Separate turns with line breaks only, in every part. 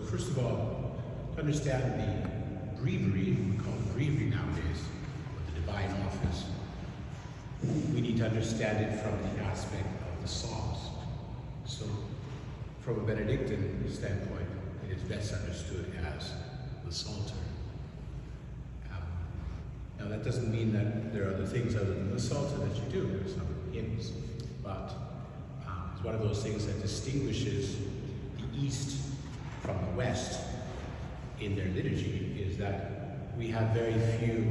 first of all, to understand the breviary, we call it breviary nowadays, or the Divine Office, we need to understand it from the aspect of the Psalms. So, from a Benedictine standpoint, it is best understood as the Psalter. Now that doesn't mean that there are other things other than the Psalter that you do. There's some hymns, but it's one of those things that distinguishes the East from the West in their liturgy, is that we have very few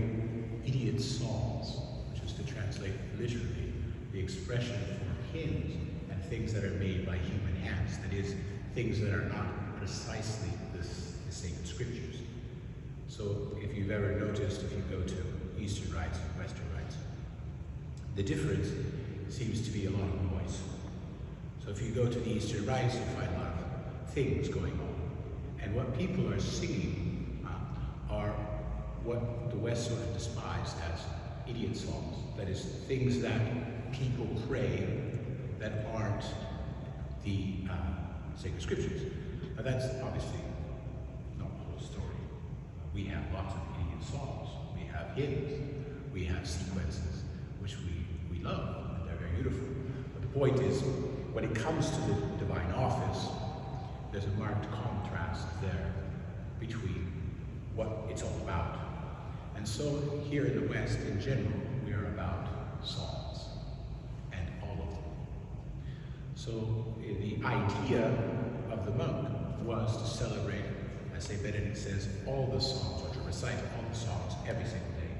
idiot psalms, which is to translate literally the expression for hymns and things that are made by human hands, that is, things that are not precisely the sacred scriptures. So if you've ever noticed, if you go to Eastern rites and Western rites, the difference seems to be a lot of noise. So if you go to the Eastern rites, you find a lot of things going on. And what people are singing are what the West sort of despised as idiot songs. That is, things that people pray that aren't the sacred scriptures. Now that's obviously not the whole story. We have lots of idiot songs. We have hymns. We have sequences, which we love, and they're very beautiful. But the point is, when it comes to the Divine Office, there's a marked contrast there between what it's all about. And so here in the West, in general, we are about psalms, and all of them. So the idea of the monk was to celebrate, as St. Benedict says, all the psalms, or to recite all the psalms every single day.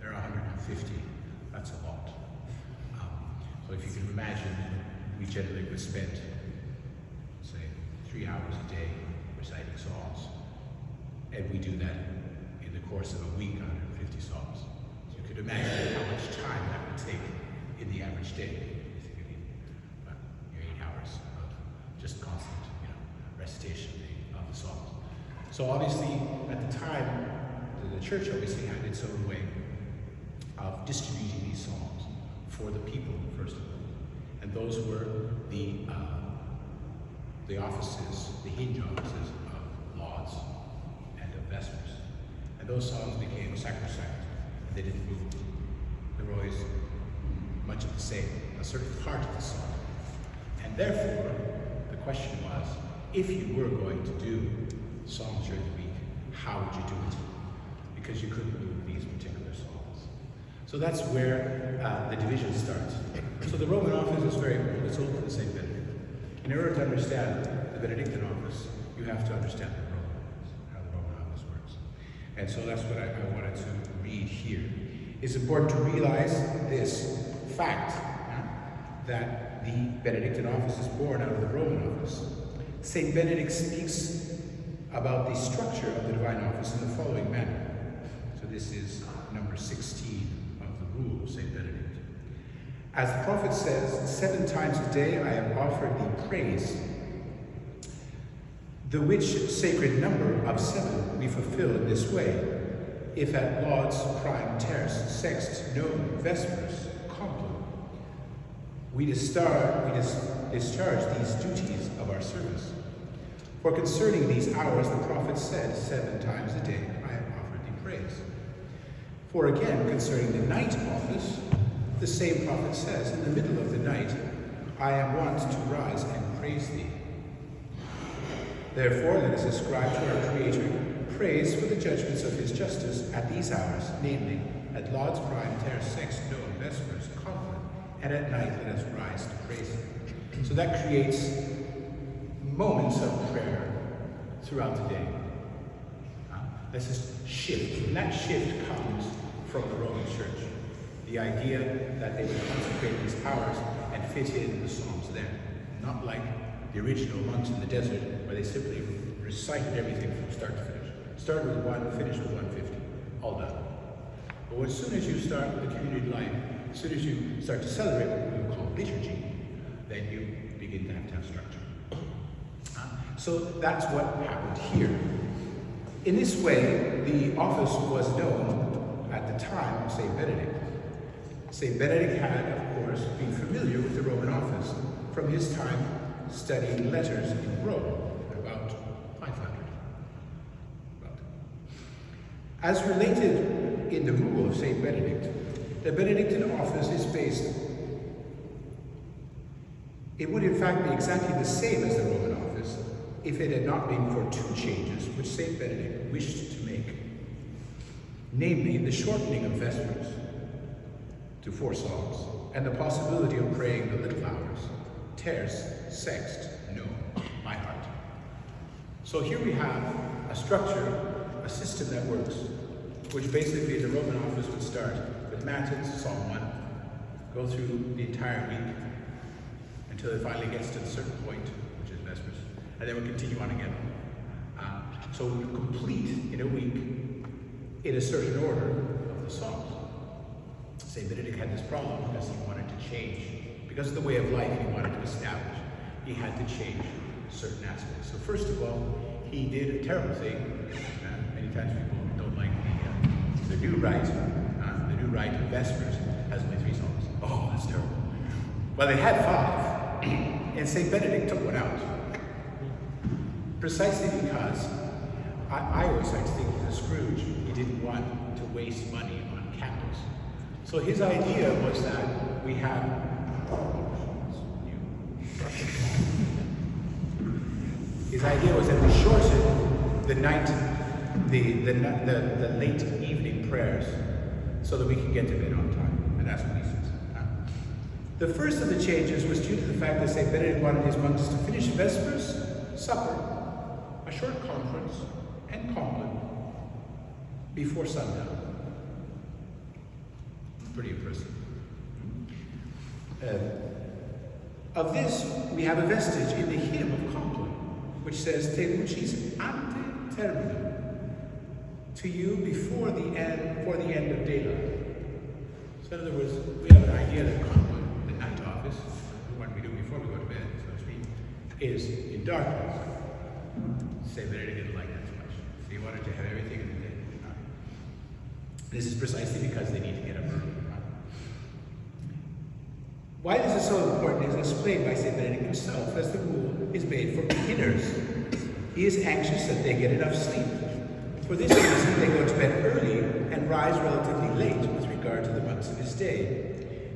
There are 150. That's a lot. So if you can imagine, we generally would spend, say, 3 hours a day reciting psalms, and we do that in the course of a week, 150 psalms. So you could imagine how much time that would take in the average day. You think of about 8 hours of just constant, recitation of the psalms. So obviously, at the time, the church obviously had its own way of distributing these psalms for the people, first of all. And those were the offices, the hinge offices of lauds and of vespers. And those psalms became sacrosanct. They didn't move. They were always much of the same, a certain part of the psalm. And therefore, the question was, if you were going to do psalms during the week, how would you do it? Because you couldn't move these particular psalms. So that's where the division starts. So the Roman Office is very old. It's older than St. Benedict. In order to understand the Benedictine Office, you have to understand the Roman Office, how the Roman Office works. And so that's what I wanted to read here. It's important to realize this fact, that the Benedictine Office is born out of the Roman Office. St. Benedict speaks about the structure of the Divine Office in the following manner. So this is number 16 of the Rule of St. Benedict. As the prophet says, 7 times a day I have offered thee praise, the which sacred number of 7 we fulfill in this way, if at lauds, prime, terce, sext, none, vespers, compline, we discharge these duties of our service. For concerning these hours the prophet said, 7 times a day I have offered thee praise. For again, concerning the night office, the same prophet says, in the middle of the night, I am wont to rise and praise thee. Therefore, let us ascribe to our Creator praise for the judgments of his justice at these hours, namely, at lauds, prime, terce, sext, none, vespers, compline, and at night let us rise to praise him. So that creates moments of prayer throughout the day. This is shift, and that shift comes from the Roman Church. The idea that they would consecrate these hours and fit in the psalms there. Not like the original monks in the desert, where they simply recited everything from start to finish. Start with 1, finish with 150. All done. But as soon as you start with the community life, as soon as you start to celebrate what we call liturgy, then you begin to have structure. So that's what happened here. In this way, the office was known at the time of St. Benedict. St. Benedict had, of course, been familiar with the Roman office from his time studying letters in Rome, about 500. As related in the rule of St. Benedict, the Benedictine Office is based. It would in fact be exactly the same as the Roman Office if it had not been for two changes which St. Benedict wished to make. Namely, the shortening of Vespers to 4 psalms, and the possibility of praying the little hours, terce, sext, no, my heart. So here we have a structure, a system that works, which basically the Roman Office would start with Matins, Psalm 1, go through the entire week until it finally gets to a certain point, which is Vespers, and then we'll continue on again. So we complete in a week in a certain order of the Psalms. St. Benedict had this problem because he wanted to change. Because of the way of life he wanted to establish, he had to change certain aspects. So first of all, he did a terrible thing. Many times people don't like the new rite. The new rite of Vespers has only 3 psalms. Oh, that's terrible. Well, they had 5, and St. Benedict took one out. Precisely because I always like to think of Scrooge, he didn't want to waste money on candles. So his idea was that we have His idea was that we shorten the night, the late evening prayers, so that we can get to bed on time, and that's what he says. The first of the changes was due to the fact that St. Benedict wanted his monks to finish Vespers, supper, a short conference, and compline before sundown. Pretty impressive. Of this, we have a vestige in the hymn of compline, which says, Te lucis ante terminum, to you before the end of daylight. So in other words, we have an idea that compline, the night office, what we do before we go to bed, so to speak, is in darkness. St. Benedict didn't like that so much. He wanted to have everything in the day. This is precisely because they need to get up early. Why this is so important is explained by St. Benedict himself, as the rule is made for beginners. He is anxious that they get enough sleep. For this reason, they go to bed early and rise relatively late with regard to the months of his day.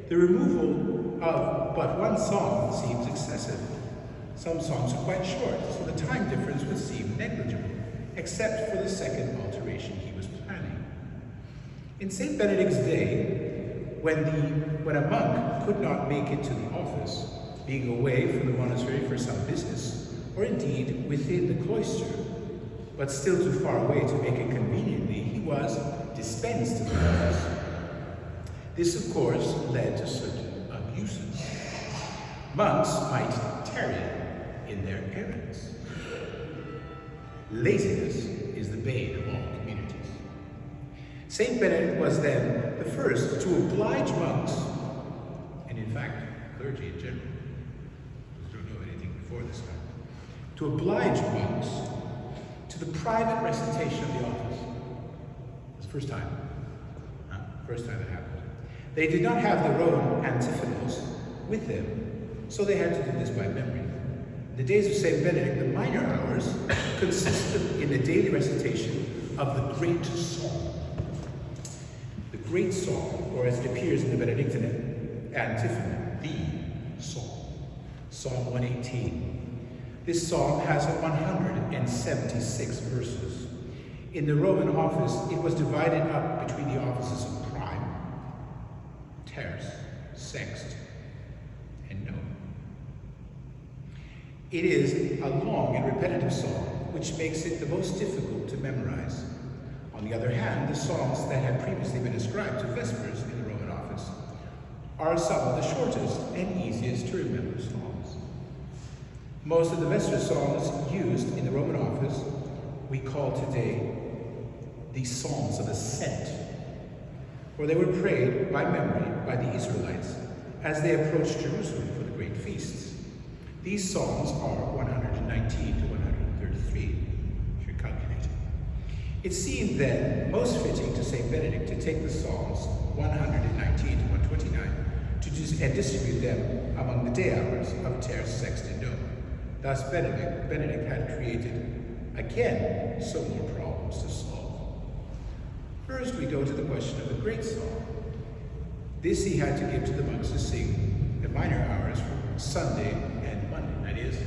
The removal of but 1 psalm seems excessive. Some psalms are quite short, so the time difference would seem negligible, except for the second alteration he was planning. In St. Benedict's day, when a monk could not make it to the office, being away from the monastery for some business, or indeed within the cloister, but still too far away to make it conveniently, he was dispensed of the office. This, of course, led to certain abuses. Monks might tarry in their errands. Laziness is the bane of all communities. St. Benedict was then the first to oblige monks, and in fact, clergy in general, who don't know anything before this time, to oblige monks to the private recitation of the office. It's the first time. First time it happened. They did not have their own antiphons with them, so they had to do this by memory. In the days of St. Benedict, the minor hours consisted in the daily recitation of the great psalm. The great psalm, or as it appears in the Benedictine antiphon, the psalm. Psalm 118. This psalm has 176 verses. In the Roman office, it was divided up between the offices of prime, terce, sext, and none. It is a long and repetitive psalm, which makes it the most difficult to memorize. On the other hand, the psalms that had previously been ascribed to Vespers in the Roman office are some of the shortest and easiest to remember psalms. Most of the Vesper psalms used in the Roman office we call today the Psalms of Ascent, where they were prayed by memory by the Israelites as they approached Jerusalem for the great feasts. These psalms are 119 to 133, if you're calculating. It seemed then most fitting to St. Benedict to take the psalms 119 to 129 and distribute them among the day hours of terce, sext, and none. Thus Benedict had created, again, some more problems to solve. First, we go to the question of the great psalm. This he had to give to the monks to sing the minor hours for Sunday and Monday. That is,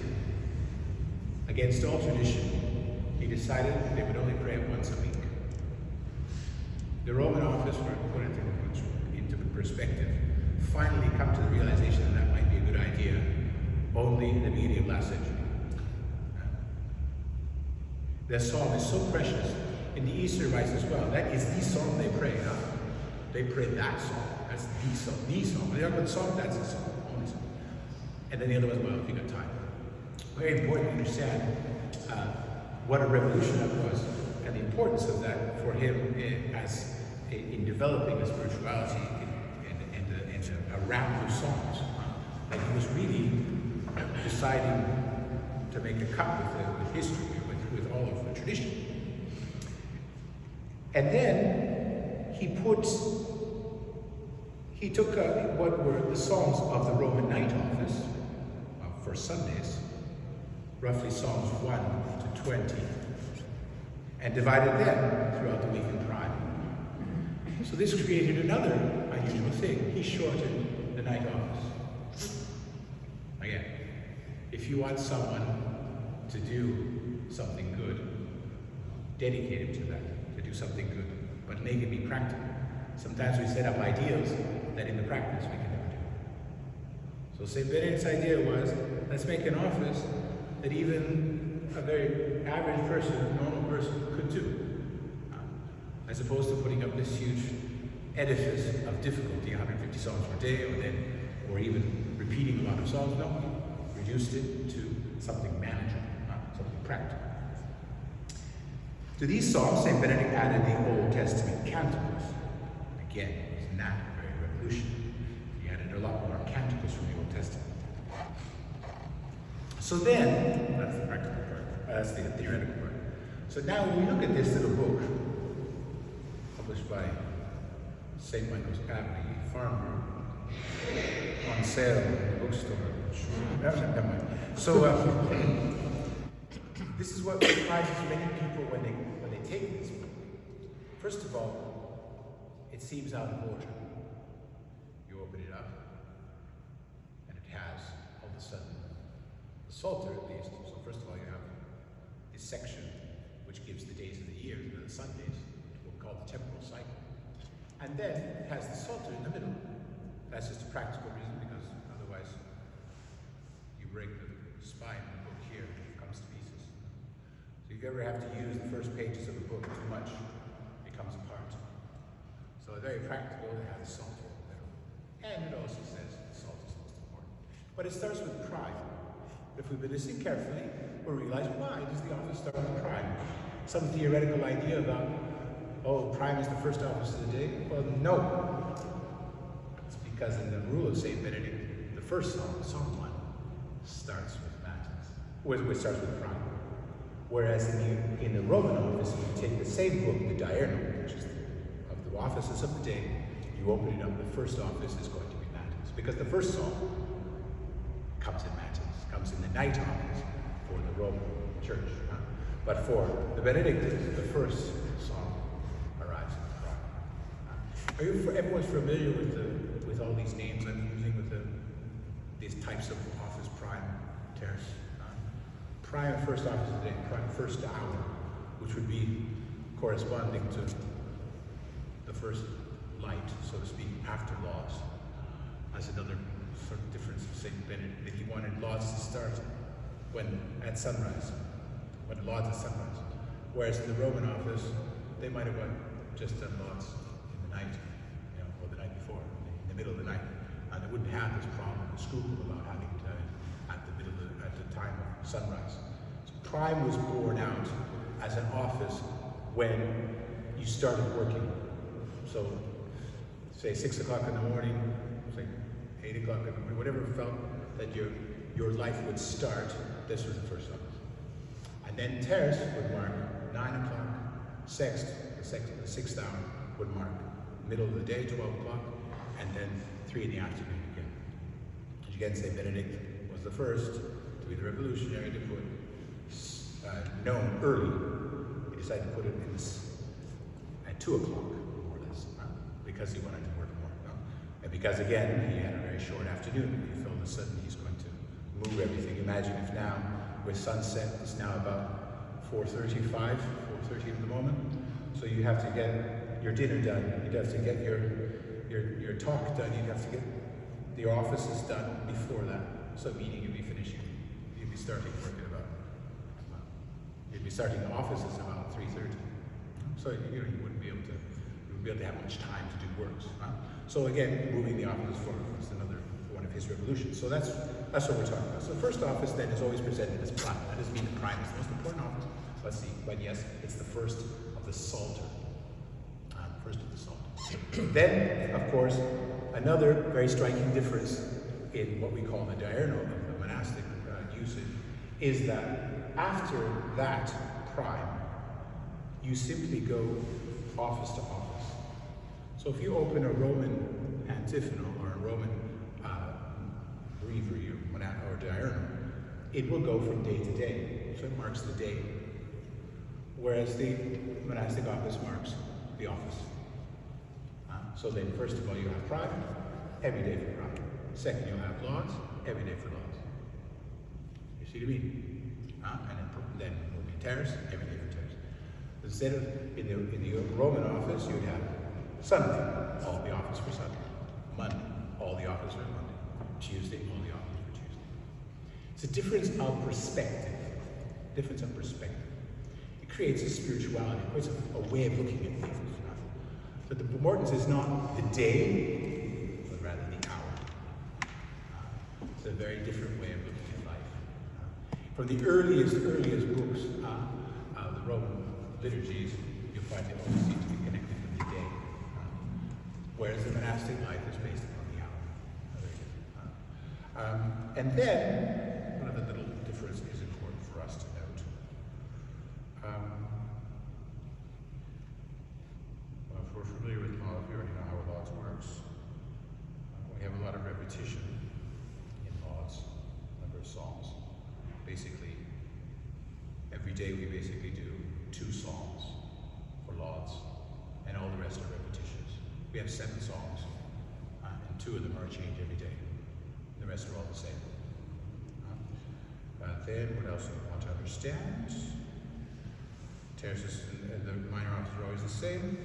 against all tradition, he decided they would only pray once a week. The Roman office, for put it into perspective, finally come to the realization that that might be a good idea only in the beginning of last century. Their psalm is so precious. In the Easter rites as well, that is the psalm they pray. They pray that psalm. That's the psalm. The psalm. The other psalm, that's the psalm. Only psalm. And then the other one's, well, if you got time. Very important to understand what a revolution that was and the importance of that for him in developing a spirituality and a rap of songs. Like he was really deciding to make a cut with history, with all of the tradition. And then he took what were the psalms of the Roman night office for Sundays, roughly Psalms 1 to 20, and divided them throughout the week in prime. So this created another unusual thing. He shortened the night office. Again, if you want someone to do something good, dedicate him to that. Do something good, but make it be practical. Sometimes we set up ideals that in the practice we can never do. So St. Benedict's idea was, let's make an office that even a very average person, normal person, could do. As opposed to putting up this huge edifice of difficulty, 150 psalms per day, or even repeating a lot of psalms. No, reduced it to something manageable, something practical. To these psalms, St. Benedict added the Old Testament canticles. Again, it was not very revolutionary. He added a lot more canticles from the Old Testament. So then, that's the practical part. That's the theoretical part. So now when we look at this little book, published by St. Michael's Abbey, Farnborough, on sale in the bookstore. Never mind. So, this is what surprises many people when they take this book. First of all, it seems out of order. You open it up, and it has, all of a sudden, the Psalter at least. So first of all, you have this section which gives the days of the year, the Sundays, what we call the temporal cycle. And then it has the Psalter in the middle. That's just a practical reason, because otherwise you break the spine of the book here, it comes to pieces. So if you ever have to use the first pages of a book too much, it comes apart. So it's very practical to have the Psalter in the middle. And it also says the Psalter is most important. But it starts with prime. If we've been listening carefully, we'll realize, why does the office start with prime? Some theoretical idea about, oh, prime is the first office of the day? Well, no. It's because in the rule of St. Benedict, the first psalm, Psalm 1, starts with matins, which starts with prime. Whereas in the Roman office, you take the same book, the diurnal, which is of the offices of the day, you open it up, the first office is going to be matins. Because the first psalm comes in matins, comes in the night office for the Roman church. But for the Benedictines, the first psalm arrives in prime. Everyone's familiar with all these names I'm using with these types of office, prime, terce. Prime first office of the day, prime first hour, which would be corresponding to the first light, so to speak, after lauds. That's another sort of difference of St. Benedict, that he wanted lauds to start at sunrise, when lauds at sunrise. Whereas in the Roman office, they might have just done lauds in the night, or the night before, in the middle of the night. And they wouldn't have this problem, the scruple about having to at the time of sunrise. So prime was born out as an office when you started working. So, say 6 o'clock in the morning, say 8 o'clock in the morning, whatever felt that your life would start, this was the first office. And then terce would mark 9 o'clock, sext, the sixth hour would mark middle of the day, 12 o'clock, and then 3 in the afternoon again. And again, St. Benedict was the first to be the revolutionary to put known early. He decided to put it at 2 o'clock, more or less, because he wanted to work more. And because, again, he had a very short afternoon. He felt that suddenly he's going to move everything. Imagine if now, with sunset, it's now about 4:35, 4:30 at the moment. So you have to get your dinner done. You'd have to get your talk done. You'd have to get the offices done before that. So meeting you'd be finishing. You'd be starting work at about, you'd be starting the offices about 3:30. So you wouldn't be able to have much time to do works. So again, moving the offices forward was another one of his revolutions. So that's what we're talking about. So the first office then is always presented as prime. That doesn't mean the prime is the most important office. But yes, it's the first of the Psalter. First of the Psalter. Then, of course, another very striking difference in what we call the diurnal, the monastic usage, is that after that prime, you simply go office to office. So if you open a Roman antiphonal or a Roman breviary or diurnal, it will go from day to day. So it marks the day. Whereas the monastic office marks the office. So then, first of all, you have prime, every day for prime. Second, you'll have lauds, every day for lauds. You see what I mean? And then will be terce, every day for terce. Instead of in the Roman office, you would have Sunday, all the office for Sunday. Monday, all the office for Monday. Tuesday, all the office for Tuesday. It's a difference of perspective. Difference of perspective. It creates a spirituality, it creates a way of looking at things. But the importance is not the day, but rather the hour. It's a very different way of looking at life. From the earliest books, the Roman liturgies, you'll find they always seem to be connected with the day. Whereas the monastic life is based upon the hour. And then, one other little difference is important for us to note. Well, if we're familiar with law, we already know how lauds works. We have a lot of repetition in lauds, a number of psalms. Basically, every day we basically do 2 psalms for lauds, and all the rest are repetitions. We have 7 psalms, and 2 of them are changed every day. The rest are all the same. Then, what else do we want to understand? Terces and the minor offices are always the same.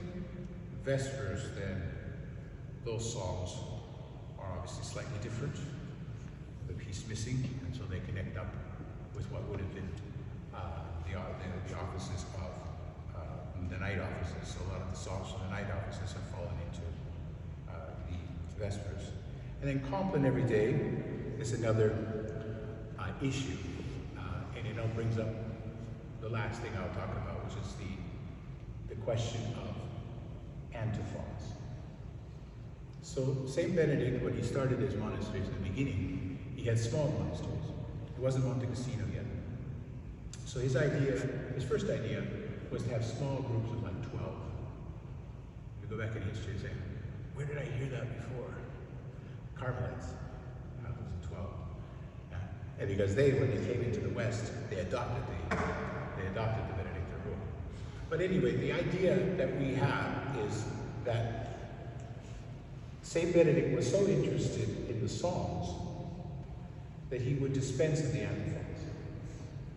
Vespers, then, those psalms are obviously slightly different. The piece missing, and so they connect up with what would have been the offices of the night offices. So a lot of the psalms from the night offices have fallen into the Vespers. And then Compline every day is another issue. And it all brings up the last thing I'll talk about, which is the question of antiphons. So St. Benedict, when he started his monasteries in the beginning, he had small monasteries. It wasn't Monte Cassino yet. So his first idea, was to have small groups of like 12. You go back in history and say, where did I hear that before? Carmelites. That was 12. And because when they came into the West, they adopted the Benedictine rule. But anyway, the idea that we have is that St. Benedict was so interested in the Psalms that he would dispense of the antiphons.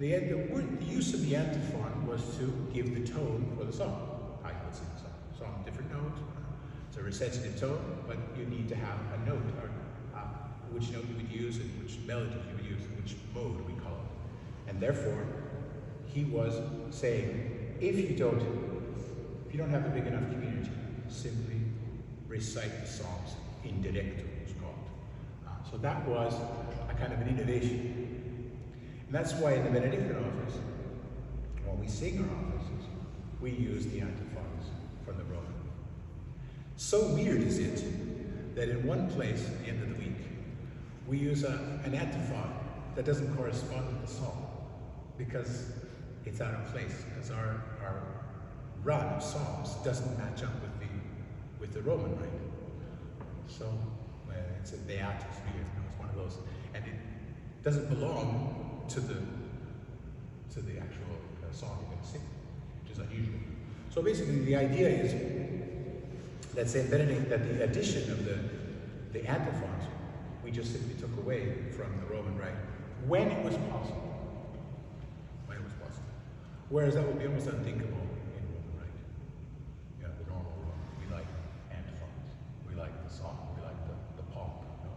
The use of the antiphon was to give the tone for the song. How you would sing the song. Song, different notes. It's a recitative tone, but you need to have a note, or which note you would use, and which melody you would use, and which mode we call it. And therefore, he was saying, if you don't have a big enough community, simply recite the Psalms in directo, it's called. So that was a kind of an innovation. And that's why in the Benedictine Office, when we sing our offices, we use the antiphons from the Roman. So weird is it that in one place, at the end of the week, we use an antiphon that doesn't correspond with the psalm, because it's out of place, because our run of psalms doesn't match up with the Roman rite. So it's a beatus, it's one of those, and it doesn't belong to the actual song you're going to sing, which is unusual. So basically the idea is that St. Benedict, that the addition of the antiphons, we just simply took away from the Roman Rite when it was possible. When it was possible. Whereas that would be almost unthinkable in Roman Rite. You know, the normal Roman. We like antiphons. We like the song. We like the pomp. You know?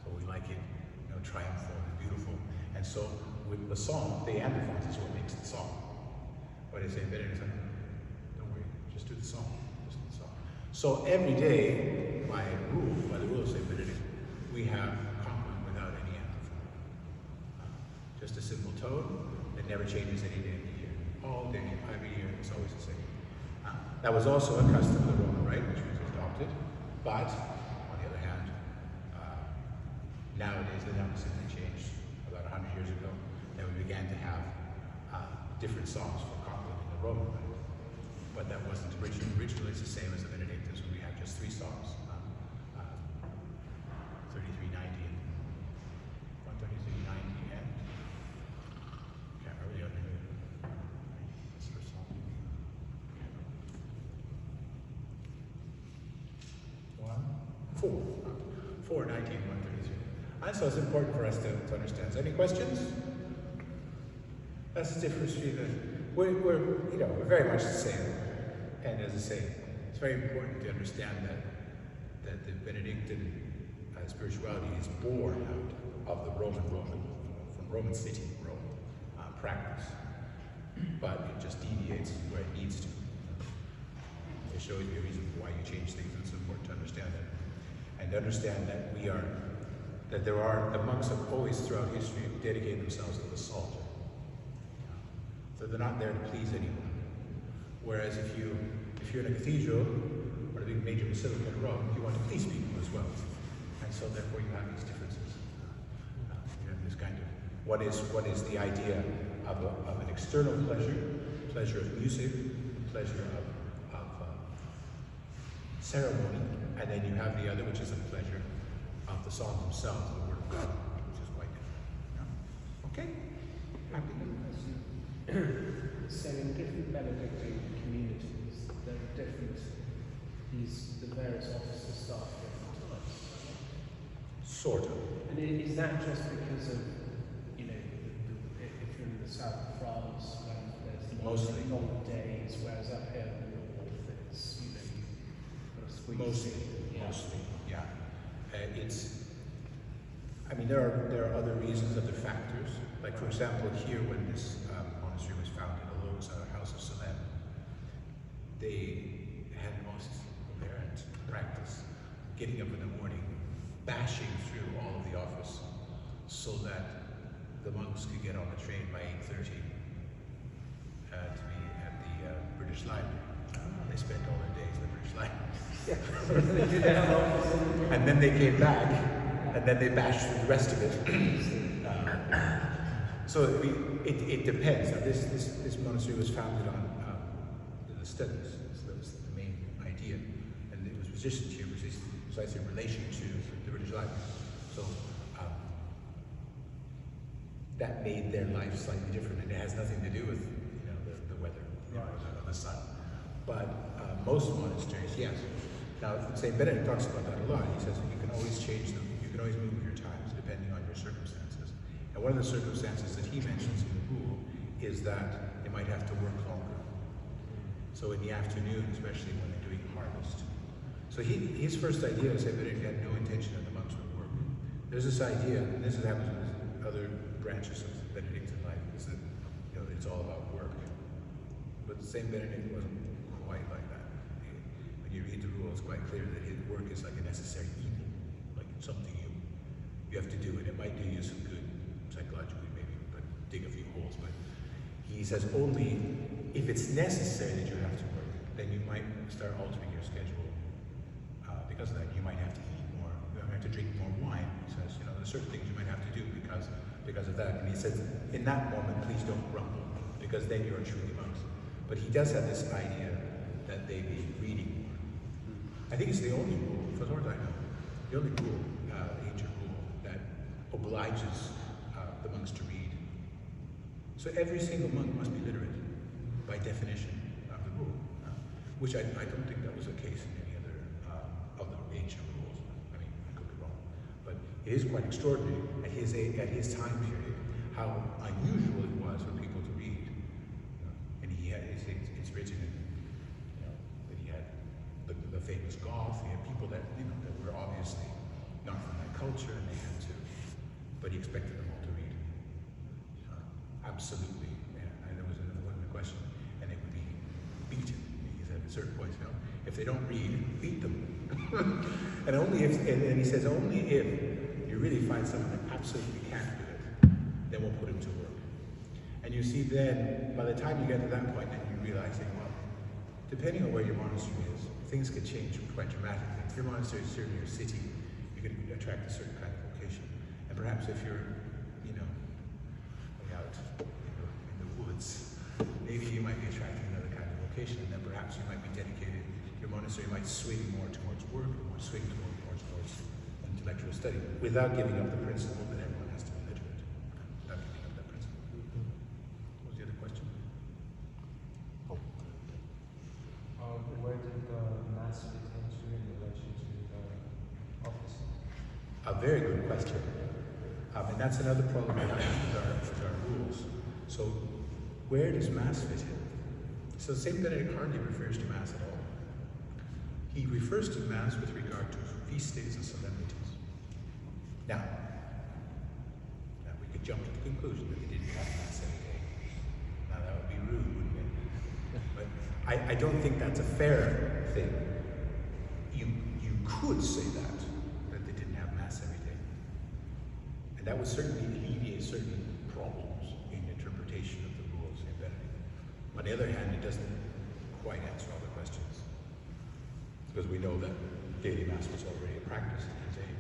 So we like it, you know, triumphal and beautiful. And so with the song, the antiphons is what makes the song. But I say Benedict said, don't worry, just do the song. Just do the song. So every day, by the rule of St. Benedict, we have compline without any antiphon. Just a simple tone that never changes any day of the year. All day, every year, it's always the same. That was also a custom of the Roman Rite, which was adopted. But, on the other hand, nowadays the numbers simply changed. About 100 years ago, then we began to have different songs for compline in the Roman Rite. But that wasn't original. Originally, it's the same as the Benedictines, where we had just 3 songs. 3390 and 13390 and can't remember the other name. What's the first song? 4, 19, 133. And so it's important for us to understand. So any questions? That's the difference between we're very much the same. And as I say, it's very important to understand that the Benedictine spirituality is born out of the from Roman city, Rome, practice. That it just deviates where it needs to. It shows you a reason why you change things, and it's important to understand that. And to understand that the monks have always throughout history dedicated themselves to the Psalter. So they're not there to please anyone. Whereas if you're in a cathedral or a big major basilica in Rome, you want to please people as well. And so therefore you have these differences. You have this kind of what is the idea of an external pleasure of music, pleasure of ceremony, and then you have the other, which is a pleasure of the songs themselves, the Word of God, which is quite different. Yeah? Okay? Happy?
So in different Benedictine communities, there are different, the various offices start at different times.
Sort of.
And is that just because of, if you're in the south of France, when there's long days, whereas up here in the north, it's, you've got to squeeze.
Mostly, yeah. There are other reasons, other factors. Like for example, here when this monastery was founded, although it was a house of Salem, they had most apparent practice getting up in the morning, bashing through all of the office, so that the monks could get on the train by 8:30 to be at the British Library. They spent all their days at the British Library. And then they came back, and then they bashed through the rest of it. So it depends. Now, this monastery was founded on the studies. So that was the main idea, and it was positioned here precisely in relation to the British Library. So that made their life slightly different, and it has nothing to do with the weather, or the sun. But most monasteries, yes. Now, St. Benedict talks about that a lot. He says that you can always change them. You can always move your times depending on your circumstances. And one of the circumstances that he mentions in the rule is that they might have to work longer. So in the afternoon, especially when they're doing harvest. So his first idea, St. Benedict had no intention that the monks would work. There's this idea, and this happens with other branches of Benedictine life, is that it's all about work. But St. Benedict wasn't quite like that. When you read the rule, it's quite clear that his work is like a necessary evil, like something you have to do, and it might do you some good psychologically, maybe, but dig a few holes. But he says only if it's necessary that you have to work, then you might start altering your schedule. Because of that, you might have to eat more, you might have to drink more wine. He says, there's certain things you might have to do because of that. And he says, in that moment, please don't grumble, because then you're truly monks. But he does have this idea that they be reading more. I think it's the only rule, as far as I know, the only rule, ancient rule, that obliges the monks to read. So every single monk must be literate, by definition of the rule. which I don't think that was the case in any other of the ancient rules. I mean, I could be wrong, but it is quite extraordinary at his time period how unusual it was for people to read. And he had it's written in, that he had the famous Goth. He had people that that were obviously not from that culture, and they had to, but he expected them all to read. Absolutely. And there was another question, and it would be beaten. He said at a certain point, if they don't read, beat them. And only if, and he says, only if you really find someone that absolutely can't do it, then we'll put him to work. And you see then, by the time you get to that point, then you realize, well, depending on where your monastery is, things could change quite dramatically. If your monastery is near your city, you can attract a certain kind of vocation. And perhaps if you're, way out in the woods, maybe you might be attracting another kind of vocation, and then perhaps you might be dedicated, your monastery might swing more towards work, or swing more towards intellectual study, without giving up the principle that everyone has to be literate. Without giving up that principle. What was the other question?
Where did the Mass fit into in relation to the office?
A very good question. And that's another problem we have with our rules. So, where does Mass fit in? So St. Benedict hardly refers to Mass at all. He refers to Mass with regard to feast days and solemnities. Now we could jump to the conclusion that they didn't have Mass every day. Now that would be rude, wouldn't it? But I don't think that's a fair thing. You could say that they didn't have Mass every day. And that would certainly alleviate certain problems in interpretation of the rules in Benedict. On the other hand, it doesn't quite answer all the questions, because we know that daily Mass was already a practice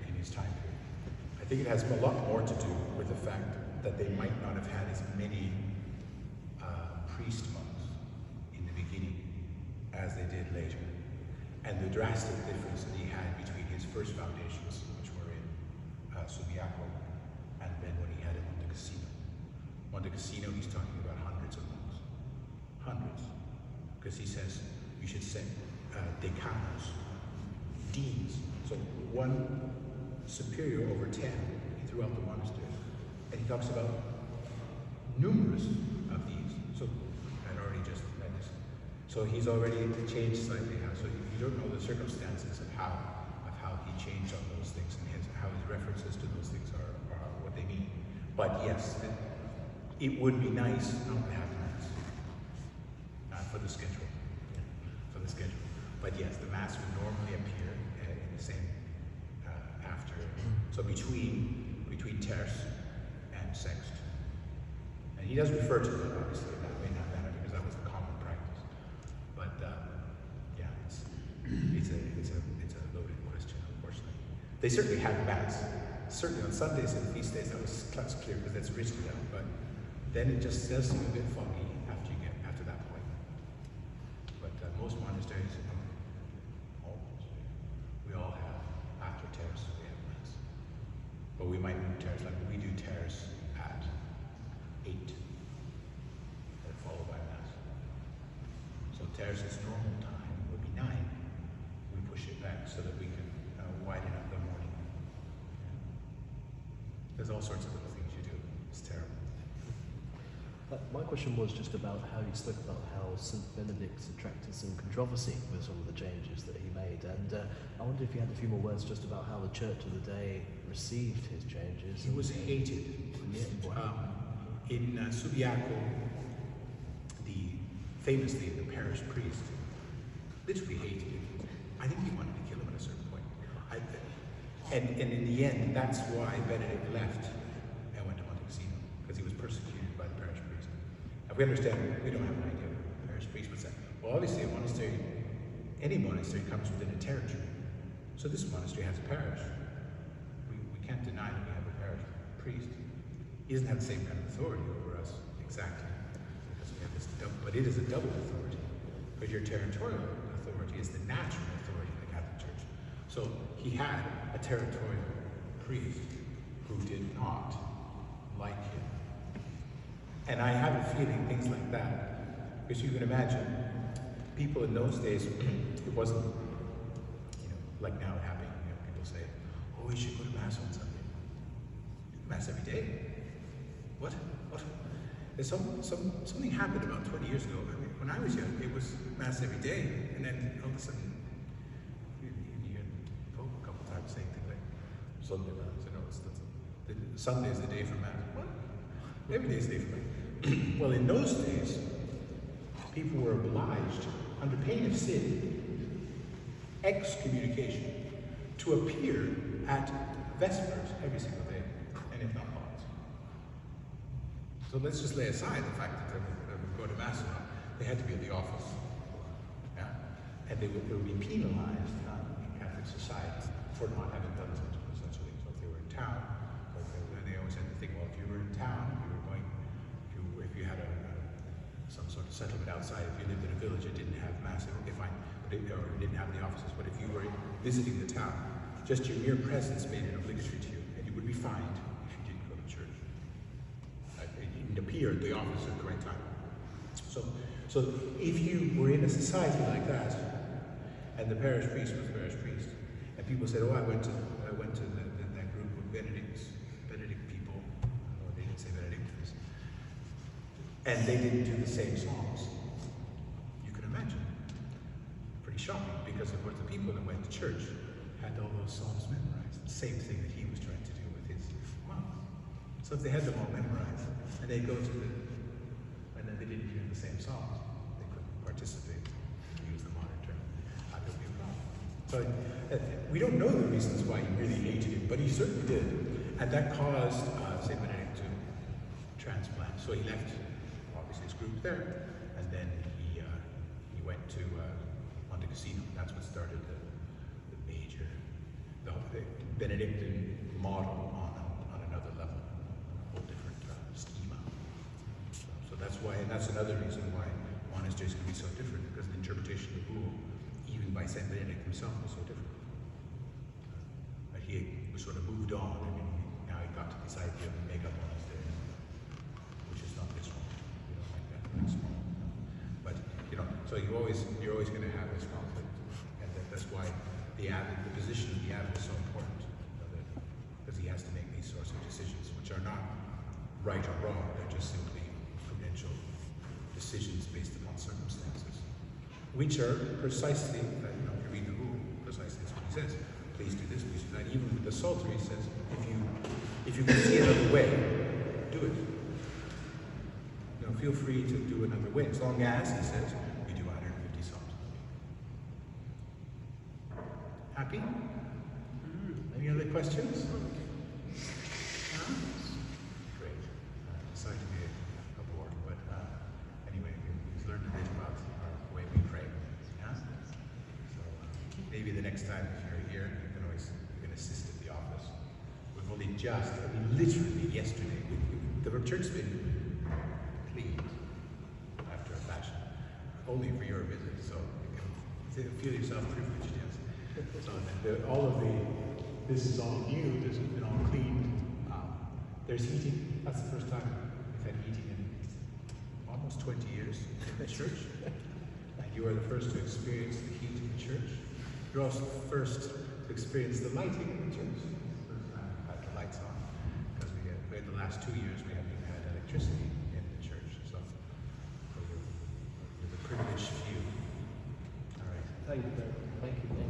in his time period. I think it has a lot more to do with the fact that they might not have had as many priest monks in the beginning as they did later, and the drastic difference that he had between his first foundations, which were in Subiaco, and then when he had in Monte Cassino. Monte Cassino, he's talking about hundreds of monks. Hundreds. Because he says you should set decanos, deans, so one superior over 10 throughout the monastery. And he talks about numerous of these. So, and already just read this. So he's already changed slightly now. So you don't know the circumstances of how he changed on those things, and how his references to those things are what they mean. But yes, it would be nice not to have Mass. Not for the schedule. For the schedule. But yes, the Mass would normally appear in the same after. So between terce and sext. And he does refer to them obviously in that way, not that, because that was the common practice. But yeah, it's a loaded question, unfortunately. They certainly had Mass. Certainly on Sundays and feast days, that's clear because that's written down. But then it just does seem a bit foggy after that point. But most monasteries, we all have after terce we have Mass. But we might do terce, like we do terce at 8, and followed by Mass. So terce's normal time would be 9. We push it back so that we can widen up the morning. There's all sorts of little things you do. It's terrible.
My question was just about how you spoke about how St. Benedict attracted some controversy with some of the changes that he made, and I wonder if you had a few more words just about how the Church of the day received his changes.
He was hated. In Subiaco, famously the parish priest literally hated him. I think he wanted to kill him at a certain point. And in the end, that's why Benedict left and went to Monte Cassino, because he was persecuted by the parish priest. Now, we understand, we don't have an idea what the parish priest would say. Well, obviously a monastery, any monastery comes within a territory. So this monastery has a parish. We can't deny that we have a parish priest. He doesn't have the same kind of authority over us, exactly, because we have this but it is a double authority. But your territorial authority is the natural authority of the Catholic Church. So he had a territorial priest who did not like him. And I have a feeling things like that, because you can imagine, people in those days, it wasn't, like now happening. People say, "Oh, you should go to mass on Sunday." Mass every day? What? There's something happened about 20 years ago. I mean, when I was young, it was mass every day, and then all of a sudden, you hear the Pope a couple times saying things like Sunday mass. Sunday is the day for mass. What? Every day is the day for mass. Well, in those days, people were obliged, under pain of sin, excommunication, to appear at Vespers every single day, and if not more. So let's just lay aside the fact that they would go to Mass or not. They had to be at the office. Yeah? And they would be penalized in Catholic society for not having done such a thing. So if they were in town, they always had to think, well, if you were in town, if you had some sort of settlement outside, if you lived in a village that didn't have Mass, or didn't have the offices, but if you were visiting the town, just your mere presence made it obligatory to you, and you would be fined if you didn't go to church. You didn't appear at the office at the right time. So if you were in a society like that, and the parish priest was the parish priest, and people said, "Oh, I went to that group of Benedict people," or they didn't say Benedictines, and they didn't do the same psalms. You can imagine. Pretty shocking, because of what the people that went to church had all those psalms memorized. The same thing that he was trying to do with his monks. So if they had them all memorized, and they'd go to and then they didn't hear the same psalms, they couldn't participate, to use the modern term. That would be a problem. So we don't know the reasons why he really hated him, but he certainly did. And that caused St. Benedict to transplant. So he left, obviously, his group there, and then he went to Monte Cassino. That's what started the Benedictine model on another level, a whole different schema. So that's why, and that's another reason why monasteries can be so different, because the interpretation of the rule, even by Saint Benedict himself, was so different. But he was sort of moved on. I mean, now he got to this idea of a mega monastery, which is not this one. You know, like that, very small. But so you're always going to have this conflict, and that's why the position of the abbot is so important, because he has to make these sorts of decisions, which are not right or wrong. They're just simply prudential decisions based upon circumstances, which are precisely, you read the rule, precisely that's what he says. Please do this, please do that. Even with the Psalter, he says, if you can see another way, do it. Feel free to do another way, as long as, he says, we do 150 Psalms. Happy? Any other questions? Great. Sorry to be a bore, but anyway, we've learned a bit about our way we pray. Yeah? So maybe the next time if you're here, you can assist at the office. We've only literally yesterday, the church's been cleaned after a fashion, only for your visit, so you can feel yourself privileged, yes. So this is all new, this has been all cleaned. There's heating. That's the first time we've had heating in almost 20 years in the church. And you are the first to experience the heat in the church. You're also the first to experience the lighting in the church. First time we've had the lights on, because we had the last 2 years we haven't even had electricity in the church. So we're the privileged few. All right.
Thank you.